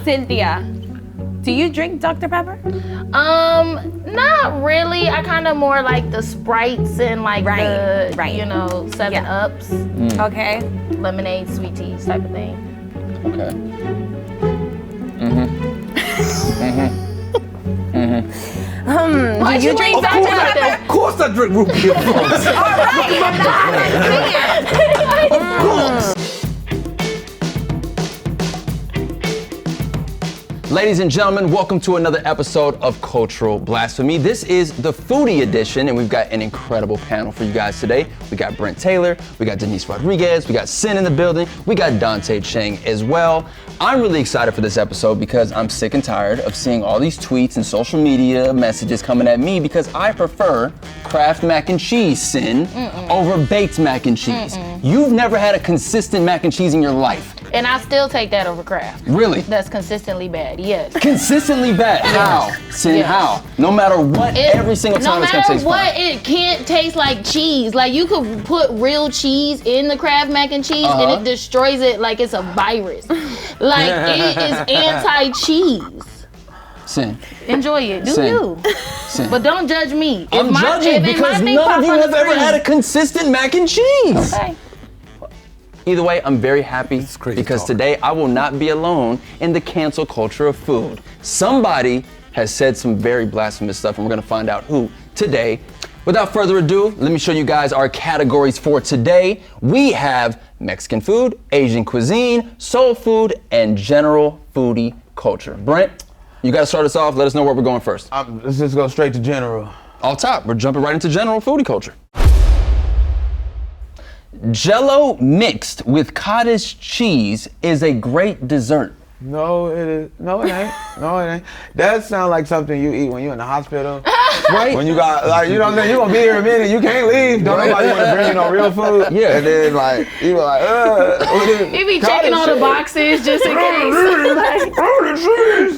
Cynthia, do you drink Dr. Pepper? Not really. I kind of more like the Sprites and like the, you know, 7-Ups. Okay. Lemonade, sweet teas type of thing. Okay. Do you drink Dr. Pepper? Of course I drink root beer, folks. All right. Of course. Ladies and gentlemen, welcome to another episode of Cultural Blasphemy. This is the foodie edition, and we've got an incredible panel for you guys today. We got Brent Taylor, we got Denise Rodriguez, we got Sin in the building, we got Dante Chang as well. I'm really excited for this episode because I'm sick and tired of seeing all these tweets and social media messages coming at me because I prefer Kraft mac and cheese, Sin, over baked mac and cheese. You've never had a consistent mac and cheese in your life. And I still take that over Kraft. Really? That's consistently bad, yes. Consistently bad? How? Sin, how? No matter what, every single time it's gonna taste fine. No matter what, it can't taste like cheese. Like you could put real cheese in the Kraft mac and cheese and it destroys it like it's a virus. Like it is anti-cheese. Sin. Enjoy it, do Sin. you. Sin. But don't judge me. I'm judging because none of you have ever had a consistent mac and cheese. Okay. Either way, I'm very happy because today I will not be alone in the cancel culture of food. Somebody has said some very blasphemous stuff and we're gonna find out who today. Without further ado, let me show you guys our categories for today. We have Mexican food, Asian cuisine, soul food, and general foodie culture. Brent, you gotta start us off. Let us know where we're going first. Let's just go straight to general. Off top, we're jumping right into general foodie culture. Jello mixed with cottage cheese is a great dessert. No, it is. No, it ain't. No, it ain't. That sounds like something you eat when you're in the hospital. Right? When you got, like, you know what I'm saying? You're gonna be here a minute, you can't leave. Don't nobody wanna bring you no real food. Yeah. And then, like, you were like, You be checking all the boxes just in case.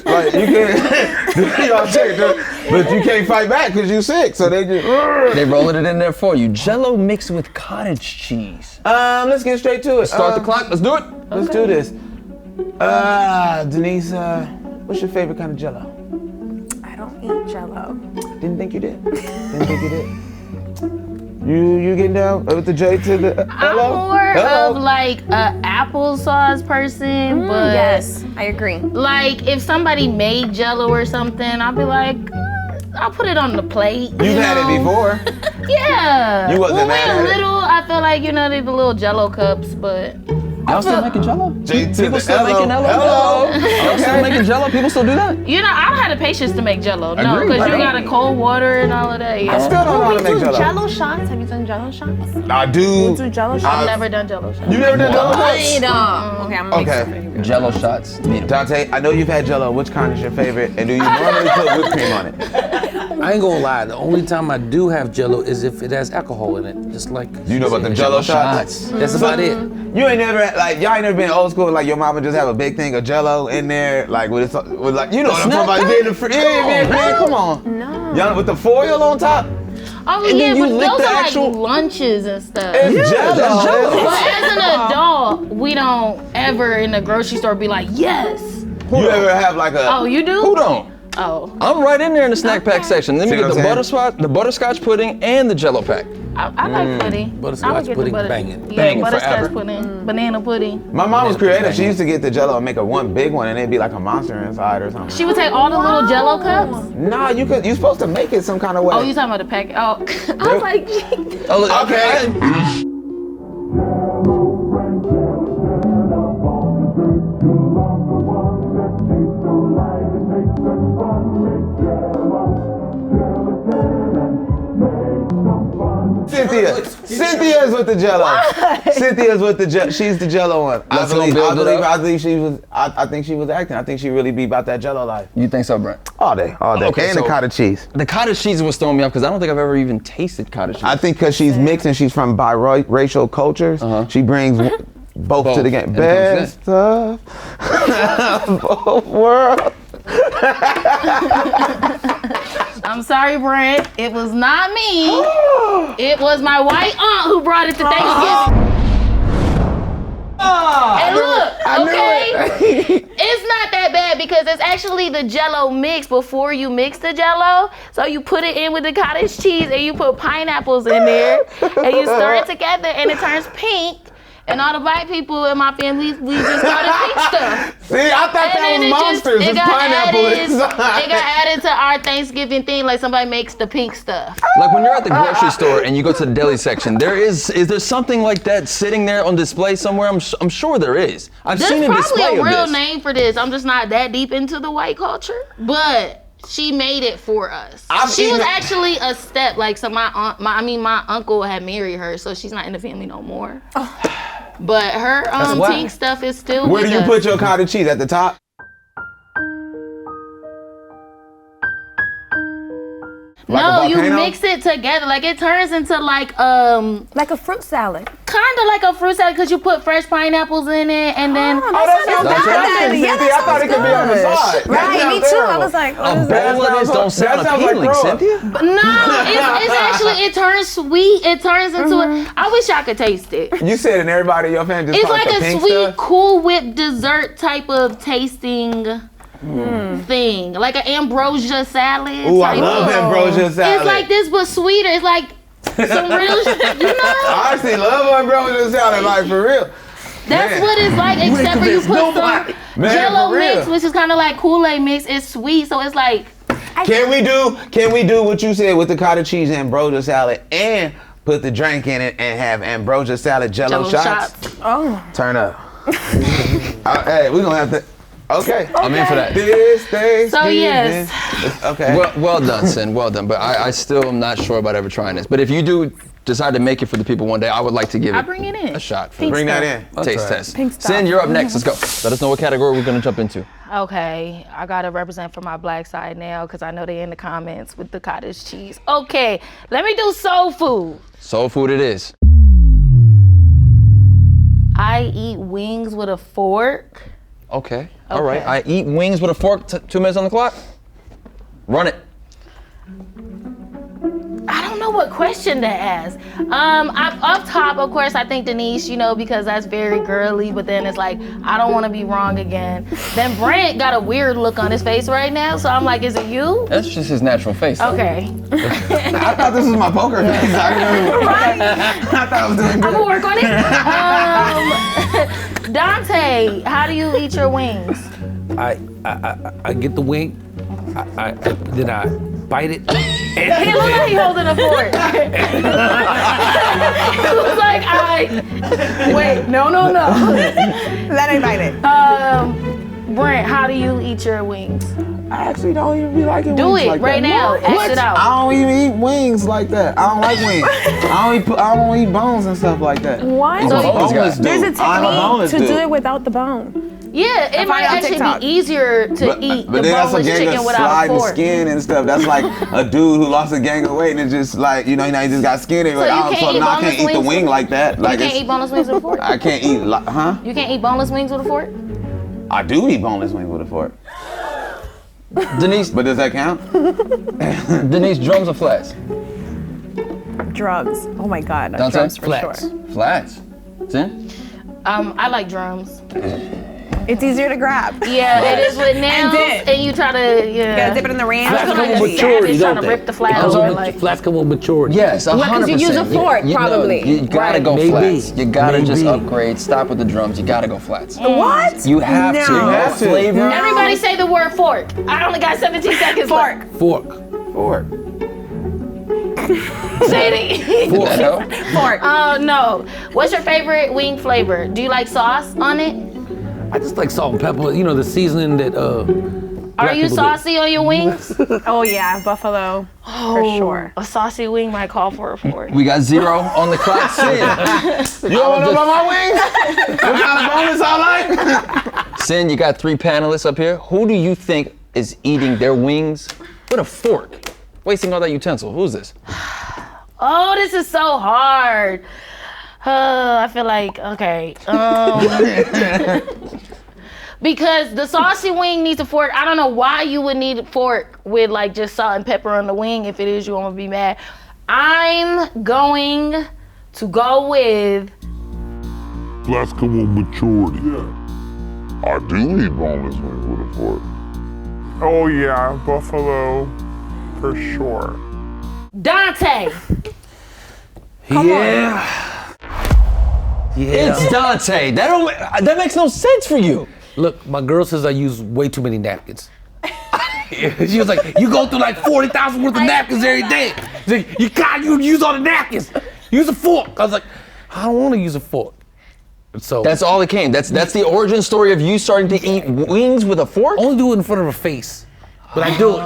Like, you can't, you know, but you can't fight back because you sick, so they just. They rolling it in there for you. Jello mixed with cottage cheese. Let's get straight to it. Start the clock, let's do it. Let's do this. Denise, what's your favorite kind of Jello? I don't eat Jello. Didn't think you did. You getting down with the J to the I'm more of like a applesauce person, but yes, I agree. like if somebody made Jello or something, I'll be like, I'll put it on the plate. You've had it before. Yeah. You wasn't when mad we at were it. little, I feel like, you know, they the little Jello cups, but Y'all still making Jello? J to People the still L-O. making Jello? Hello. Y'all still making Jello? People still do that? you know, I don't have the patience to make Jello. No, Agreed. because you got to cold water and all of that. I Yeah. still don't know how to make Jello. Jello shots? Have you done Jello shots? I do. You do Jello shots? I've never done Jello shots. You never done Jello shots? Okay, I'm gonna make some for you. Jello shots. Need 'em. Dante, I know you've had Jello. Which kind is your favorite? And do you normally put whipped cream on it? I ain't gonna lie, the only time I do have Jello is if it has alcohol in it, just like. You know about them Jello shots? That's about it. You ain't never, like, y'all ain't never been old school, like your mama just have a big thing of Jello in there, like with like, you know what I'm talking about, you be in the fridge, man, come on. No. Y'all with the foil on top? Oh, And yeah, then you but lick those the are actual- like lunches and stuff. It's Jello. that's Jello. But as an adult, we don't ever in the grocery store be like, yes. You ever have like a, Oh, you do? Who don't? Oh, I'm right in there in the snack pack section. Let me See get what I'm saying? the butterscotch pudding and the Jello pack. I like pudding. Butterscotch I would get pudding the banging. Yeah, Banging butterscotch forever. pudding, banana pudding. my mom was creative, she used to get the Jello and make a one big one and it'd be like a monster inside or something. She would take all the little Jello cups. Nah, you supposed to make it some kind of way. Oh, you talking about the packet? Oh, I was like, Okay. Cynthia is with the Jello. Cynthia is with the Jello. She's the Jello one. I think she was acting. I think she really be about that Jello life. You think so, Brent? All day. Okay, and the so- cottage cheese. The cottage cheese was throwing me off because I don't think I've ever even tasted cottage cheese. I think because she's mixed and she's from biracial cultures, she brings both to the game. And Best of both worlds. I'm sorry, Brent. It was not me. It was my white aunt who brought it to Thanksgiving. And look, okay, it's not that bad because it's actually the Jello mix before you mix the Jello. So you put it in with the cottage cheese and you put pineapples in there and you stir it together and it turns pink. And all the black people in my family, we just call it pink stuff. See, I thought that was monsters. It's pineapple inside. It got added to our Thanksgiving thing, like somebody makes the pink stuff. Like when you're at the grocery store and you go to the deli section, is there something like that sitting there on display somewhere? I'm sure there is. I've seen a display of this. There's probably a real name for this. I'm just not that deep into the white culture, but she made it for us. She was actually a step, like, so my uncle had married her, so she's not in the family no more. Oh. But her pink stuff is still Where with do you us. put your cottage cheese? At the top? No, you mix it together. Like it turns into like a fruit salad. Kind of like a fruit salad because you put fresh pineapples in it and then. That sounds good. Yeah, I thought it could be on the side. Right, me too. I was like, what is that? Bowl of this don't sound appealing, Cynthia. No, it's actually, it turns sweet. It turns into I wish I could taste it. You said and everybody in your family just It's like the a pink sweet, stuff? Cool Whip dessert type of tasting thing, like an ambrosia salad. Ooh, I love ambrosia salad. It's like this, but sweeter. It's like some real shit, you know? I actually love ambrosia salad, like for real. That's what it's like, except for you put some Jello mix, which is kind of like Kool-Aid mix. It's sweet, so it's like. Can we do what you said with the cottage cheese and ambrosia salad and put the drink in it and have ambrosia salad Jello shots? Oh. Turn up. Hey, we're gonna have to. Okay. I'm in for that. So yes. Okay. Well done, Sin. Well done. But I still am not sure about ever trying this. But if you do decide to make it for the people one day, I would like to give it bring it in. a shot. Bring that in. Taste test. Pink stuff. Sin, you're up next. Let's go. Let us know what category we're gonna jump into. Okay, I gotta represent for my black side now because I know they're in the comments with the cottage cheese. Okay, let me do soul food. Soul food it is. I eat wings with a fork. Okay. All right. I eat wings with a fork. 2 minutes on the clock. Run it. I don't know what question to ask. Up top, of course, I think Denise, because that's very girly, but then it's like, I don't want to be wrong again. Then Brent got a weird look on his face right now, so I'm like, is it you? That's just his natural face. Though. Okay. I thought this was my poker face. I thought I was doing I'm good. gonna work on it. Dante, how do you eat your wings? I get the wing, then I bite it. He looked like he holding a fork. It was like, wait, no. That ain't bite it. Brent, how do you eat your wings? I actually don't even be liking Do wings it like right that. now. What? Ask it out. I don't even eat wings like that. I don't like wings. I don't eat bones and stuff like that. What? So Boneless dude. There's a I'm a boneless technique to dude. do it without the bone. Yeah, it might on actually TikTok. be easier to eat the But then that's a boneless gang chicken of without a sliding fork. skin and stuff. That's like a dude who lost a gang of weight and it's just like, he just got skin. So you can't eat I can't eat the boneless wing wings? like that. You Like can't eat boneless wings with a fork? I can't eat, huh? You can't eat boneless wings with a fork? I do eat boneless wings with a fork. Denise, But does that count? Denise, drums or flats? Drums. Oh my God. Dante? Drums for Flats. sure. Flats. Sin? I like drums. It's easier to grab. Yeah, it is with nails, dip. and you try to, You gotta dip it in the ranch. Flats feel come like with a maturity, savage don't trying to they? rip the flat Flats open, come- like- Flats come with maturity. Yes, 100%. 'cause you use a fork, probably. You gotta Right. go Maybe. flats. You gotta just Maybe. upgrade. Stop with the drums. You gotta go flats. What? You have to. No. You have to. Flavor. Everybody say the word fork. I only got 17 seconds Fork. Fork. Fork. left. Say it again. Did that help? Fork. Oh, no. What's your favorite wing flavor? Do you like sauce on it? I just like salt and pepper. The seasoning that Are black you people do. saucy on your wings? Oh yeah, buffalo. For sure. A saucy wing might call for a fork. We got 0 on the clock. Sin. You don't want to know about my wings? What kind of bonus I like? Sin, you got 3 panelists up here. Who do you think is eating their wings with a fork? Wasting all that utensil. Who's this? Oh, this is so hard. I feel like, okay. Because the saucy wing needs a fork. I don't know why you would need a fork with like just salt and pepper on the wing. If it is, you won't be mad. I'm going to go with Blacks come with maturity. I do eat boneless wings with a fork. Oh yeah, buffalo, for sure. Dante. Yeah. It's Dante. That makes no sense for you. Look, my girl says I use way too many napkins. She was like, you go through like 40,000 worth of napkins every day. She's like, you use all the napkins. Use a fork. I was like, I don't want to use a fork. So That's all it came. That's the origin story of you starting to eat wings with a fork? only do it in front of her face, but I do it.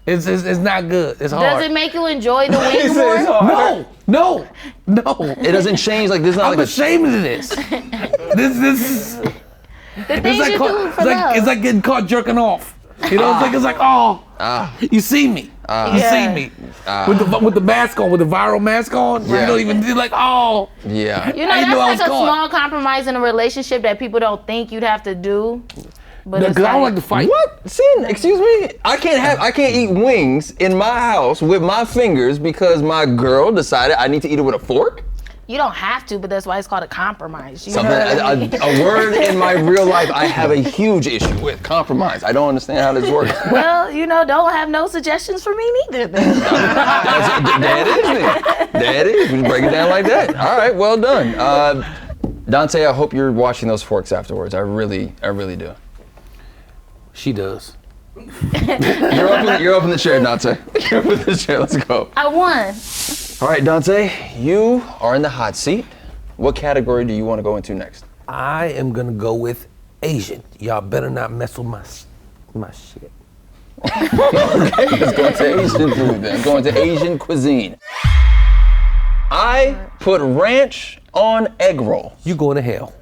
It's not good. It's hard. Does it make you enjoy the wings more? No. It doesn't change like this. Not I'm like ashamed of this. This is. The things you do for love. It's like getting caught jerking off. You know, it's like, you see me. You see me. With the mask on, with the viral mask on. Yeah. You don't even, you're like, Yeah. You know, that's like a small compromise in a relationship that people don't think you'd have to do. But Because I don't like to fight. What? Sin? Excuse me? I can't eat wings in my house with my fingers because my girl decided I need to eat it with a fork? You don't have to, but that's why it's called a compromise. You Something, know what I mean? a word in my real life I have a huge issue with. Compromise. I don't understand how this works. Well, don't have no suggestions for me neither. Then. That is. We break it down like that. All right, well done. Dante, I hope you're washing those forks afterwards. I really do. She does. You're up in the chair, Dante. You're up in the chair. Let's go. I won. All right, Dante, you are in the hot seat. What category do you want to go into next? I am gonna go with Asian. Y'all better not mess with my shit. Okay, let's go into Asian food then. Go into Asian cuisine. I put ranch on egg roll. You going to hell.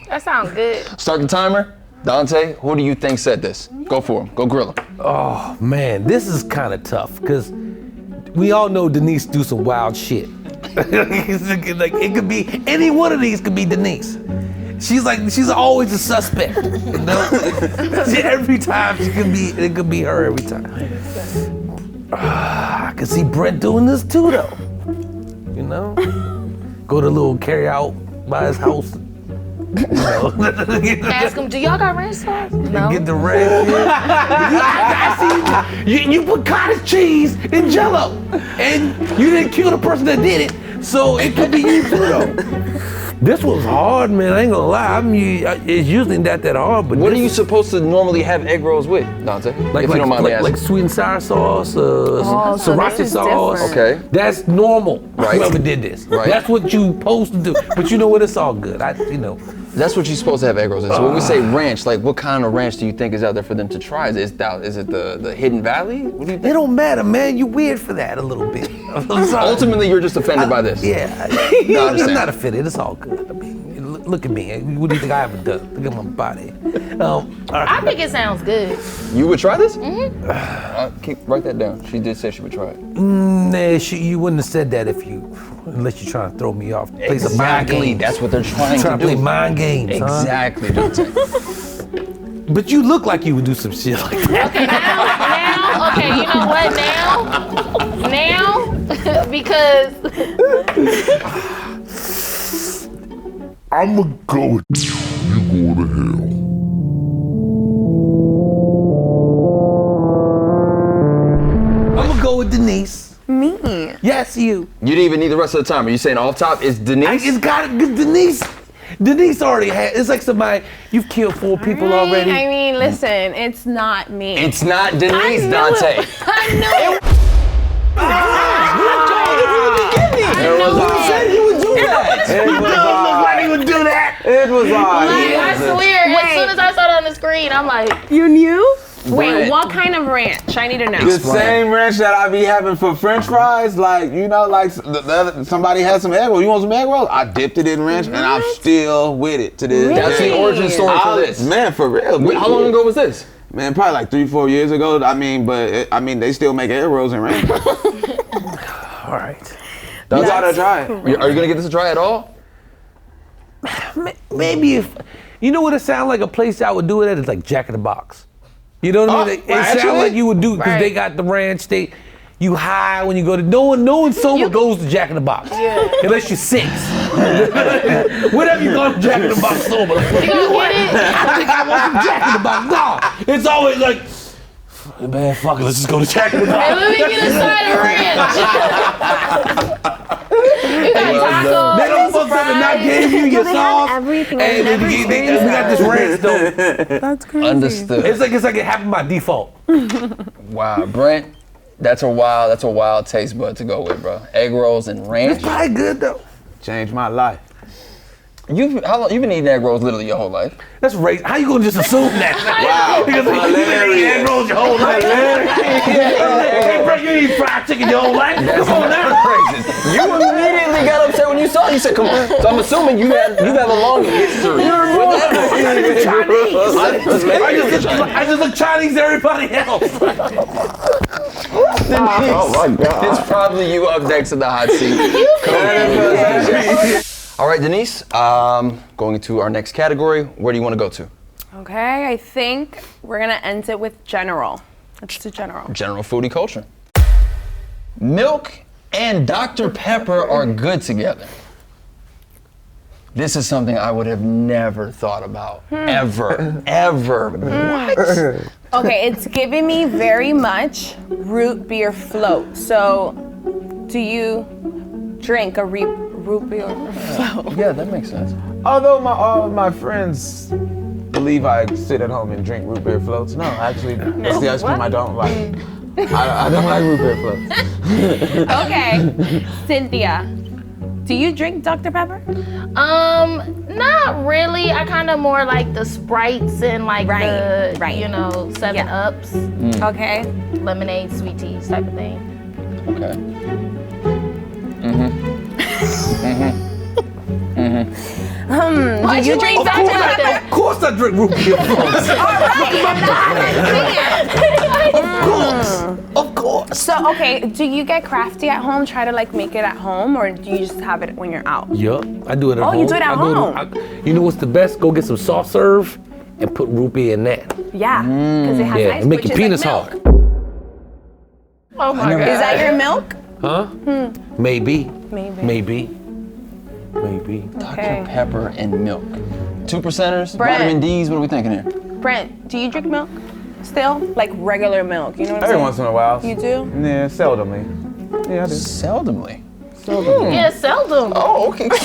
That sounds good. Start the timer. Dante, who do you think said this? Go for him. Go grill him. Oh man, this is kind of tough because we all know Denise do some wild shit. Like it could be any one of these could be Denise. She's always a suspect, you know. Every time it could be her every time. I can see Brent doing this too though. You know, go to a little carry out by his house. You know. Ask him, do y'all got ranch sauce? No. Get the ranch. I see you put cottage cheese in Jello, and you didn't kill the person that did it, so it could be you too though. This was hard, man. I ain't gonna lie. It's usually not that hard, but what are you supposed to normally have egg rolls with, Dante? If you don't mind me asking. Like sweet and sour sauce, so sriracha this is sauce. different. Okay. That's normal. Right. Whoever did this. Right. That's what you supposed to do. But you know what? It's all good. That's what you're supposed to have egg rolls in. So when we say ranch, like what kind of ranch do you think is out there for them to try? Is it the Hidden Valley? What do you think? It don't matter, man. You weird for that a little bit. I'm sorry. Ultimately, you're just offended by this. Yeah. I understand. I'm not offended. It's all good. I mean, look at me. What do you think I haven't done? Look at my body. I think it sounds good. You would try this? Mm-hmm. Write that down. She did say she would try it. Nah, you wouldn't have said that unless you're trying to throw me off. Play some mind Exactly. games. That's what they're trying to do. Play mind games. Exactly, Dante. But you look like you would do some shit like that. Okay, you know what now? Because I'ma go with you going to hell. I'm gonna go with Denise. Me? Yes, you. You didn't even need the rest of the time. Are you saying off top is Denise? It's got it, 'cause Denise already had. It's like somebody you've killed 4 people already. I mean, listen, it's not me. It's not Denise, Dante. I knew it. It was odd. I swear, as soon as I saw it on the screen, I'm like, You knew? Wait, Brent. what kind of ranch? I need to know. The same ranch that I be having for French fries, like somebody had some egg roll. You want some egg rolls? I dipped it in ranch, and I'm still with it to this. That's the origin story for this. Man, for real. Wait, how long ago was this? Man, probably like 3-4 years ago. I mean, they still make egg rolls in ranch. All right. You gotta try it. Are you gonna give this a try at all? Maybe if you know what it sounds like a place I would do it at is like Jack in the Box. You know what I mean? It sounds like you would do because they got the ranch. You high when you go to. No one sober goes to Jack in the Box. Yeah. Unless you're 6. Whenever you go to Jack in the Box sober. You gonna get it? I think I want some Jack in the Box. No. It's always like, man, fuck it, let's just go to Jack in the Box. Hey, let me get a side of ranch. You got tacos. They don't fuck up and not give you your sauce. Everything. Hey, we got this ranch though. That's crazy. Understood. It's like it happened by default. Wow, Brent, that's a wild taste bud to go with, bro. Egg rolls and ranch. It's probably good though. Changed my life. You've been eating egg rolls literally your whole life. That's racist. How you gonna just assume that? Wow. Because you've been eating egg rolls your whole life. Hey, bro, you eat fried chicken your whole life? Come on now. Racist. You immediately got upset when you saw it. You said, "Come on." So I'm assuming you have a long history. I just look Chinese to everybody else. Oh my God. It's probably you up next in the hot seat. All right, Denise, going into our next category. Where do you want to go to? Okay, I think we're gonna end it with general. Let's do general. General foodie culture. Milk and Dr. Pepper are good together. This is something I would have never thought about. Ever. What? Okay, it's giving me very much root beer float. So, do you drink a root beer float? Yeah, that makes sense. Although all of my friends believe I sit at home and drink root beer floats, no, actually, that's the ice cream I don't like. I don't like root beer floats. Okay, Cynthia, do you drink Dr. Pepper? Not really. I kind of more like the Sprites and like the, 7-Ups. Okay. Lemonade, sweet teas type of thing. Okay. Why you drink Dr. Pepper? Of course I drink root beer floats. Of course. So, okay, do you get crafty at home, try to like make it at home, or do you just have it when you're out? Yup, I do it at home. Oh, you do it at home? You know what's the best? Go get some soft serve and put root beer in that. Yeah, because it has ice, and make which your is penis like hard. Oh my God. Is that your milk? Huh? Maybe. Maybe. Okay. Dr. Pepper and milk. 2%ers, Brent. vitamin D's, what are we thinking here? Brent, do you drink milk? Still? Like regular milk, you know what I'm Every saying? once in a while. You do? Yeah, seldomly. Yeah, I do. Seldomly. Yeah, seldom. Oh, okay. We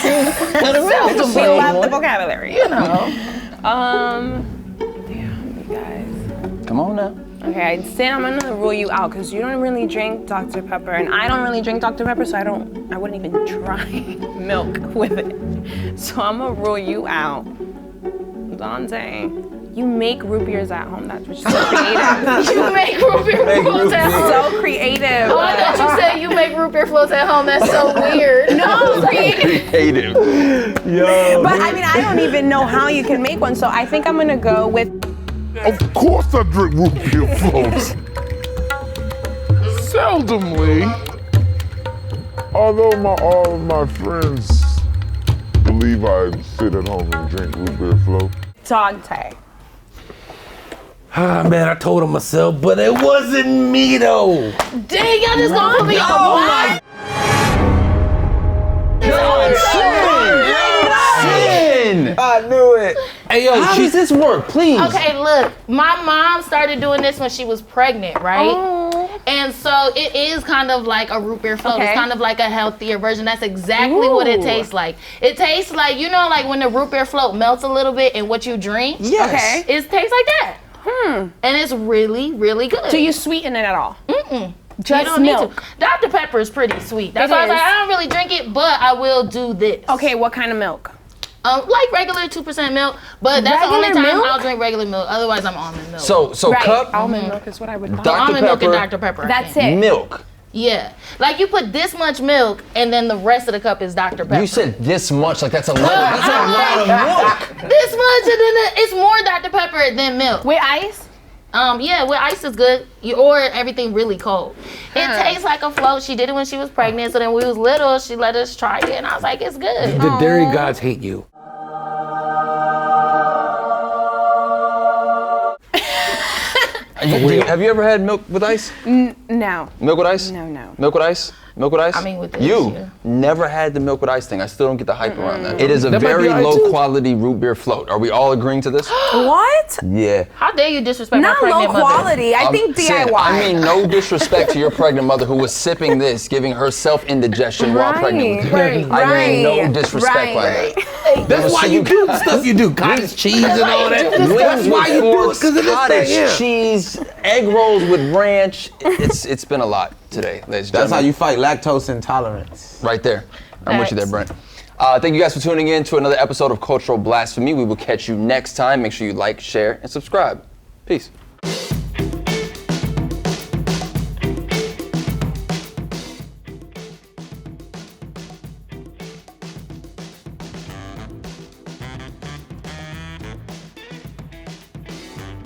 love the vocabulary. You know. Damn, you guys. Come on now. Okay, I'd say I'm gonna rule you out because you don't really drink Dr. Pepper, and I don't really drink Dr. Pepper, so I wouldn't even try milk with it. So I'm gonna rule you out. Dante, you make root beers at home. That's what's so creative. You make root beer floats at home. So creative. Oh, I thought you said you make root beer floats at home. That's so weird. No, creative. Creative. But I mean, I don't even know how you can make one, so I think I'm gonna go with. Of course I drink root beer floats. Seldomly. Although all of my friends believe I sit at home and drink root beer float. Dante. Ah, man, I told him myself, but it wasn't me though. Dang, y'all just gonna put me on the block? I knew it. Hey, yo, How does this work, please? Okay, look, my mom started doing this when she was pregnant, right? Oh. And so it is kind of like a root beer float. Okay. It's kind of like a healthier version. That's exactly what it tastes like. It tastes like, you know, like when the root beer float melts a little bit and what you drink. Yes. Okay. It tastes like that. And it's really, really good. Do you sweeten it at all? You Just don't milk. need to. Dr. Pepper is pretty sweet. That's It why I was is. like, I don't really drink it, but I will do this. Okay, what kind of milk? Like regular 2% milk, but that's the only Regular time milk? I'll drink regular milk. Otherwise, I'm almond milk. So cup, Almond milk is what I would buy. Dr. almond milk and Pepper, Dr. Pepper. I That's think. it. milk. Yeah, like you put this much milk, and then the rest of the cup is Dr. Pepper. You said this much, like that's a lot. That's a lot of milk. this much, and then it's more Dr. Pepper than milk. With ice? Yeah, with ice is good, or everything really cold. It tastes like a float. She did it when she was pregnant, so then when we was little, she let us try it, and I was like, it's good. The dairy gods hate you. Have you ever had milk with ice? No. Milk with ice? No. Milk with ice? Milk with ice? I mean, with this, you yeah. never had the milk with ice thing. I still don't get the hype around that. It is a That might very be all right, low too. quality root beer float. Are we all agreeing to this? What? Yeah. How dare you disrespect my Not pregnant low mother? quality. I think Sin, DIY. I mean no disrespect to your pregnant mother who was sipping this, giving herself indigestion while pregnant with you. Right. I mean no Right. disrespect Right. by that. That's why you do the stuff you do. Cottage cheese and all that. Wings That's why with you do it, forks, because of this cottage thing, yeah. cheese, egg rolls with ranch. It's been a lot today, ladies and That's how gentlemen. you fight lactose intolerance. Right there. I'm with you there, Brent. Thank you guys for tuning in to another episode of Cultural Blasphemy. We will catch you next time. Make sure you like, share, and subscribe. Peace.